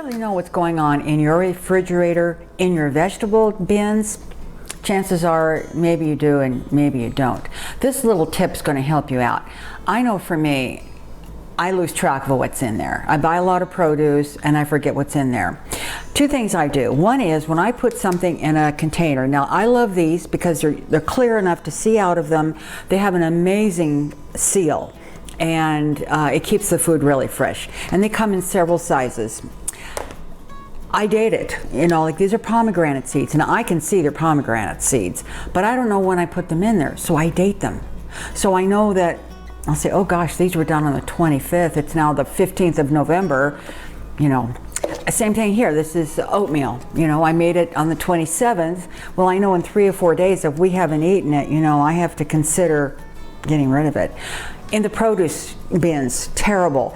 really know what's going on in your refrigerator, in your vegetable bins, chances are maybe you do and maybe you don't. This little tip's going to help you out. I know for me, I lose track of what's in there. I buy a lot of produce and I forget what's in there. Two things I do. One is when I put something in a container. Now I love these because they're clear enough to see out of them. They have an amazing seal and it keeps the food really fresh. And they come in several sizes. I date it, you know, like these are pomegranate seeds, and I can see they're pomegranate seeds, but I don't know when I put them in there, so I date them. So I know that I'll say, oh gosh, these were done on the 25th, it's now the 15th of November, you know. Same thing here, this is oatmeal, you know, I made it on the 27th. Well, I know in 3 or 4 days, if we haven't eaten it, you know, I have to consider getting rid of it. In the produce bins, terrible.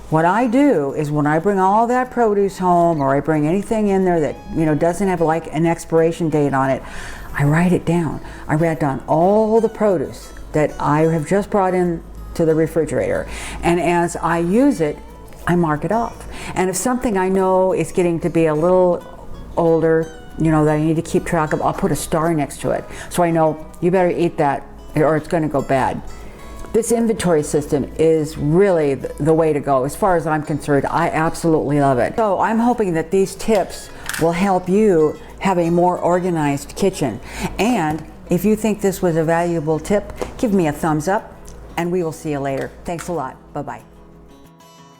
What I do is when I bring all that produce home, or I bring anything in there that, you know, doesn't have like an expiration date on it, I write it down. I write down all the produce that I have just brought in to the refrigerator. And as I use it, I mark it off. And if something I know is getting to be a little older, you know, that I need to keep track of, I'll put a star next to it. So I know you better eat that or it's going to go bad. This inventory system is really the way to go. As far as I'm concerned, I absolutely love it. So I'm hoping that these tips will help you have a more organized kitchen. And if you think this was a valuable tip, give me a thumbs up and we will see you later. Thanks a lot. Bye-bye.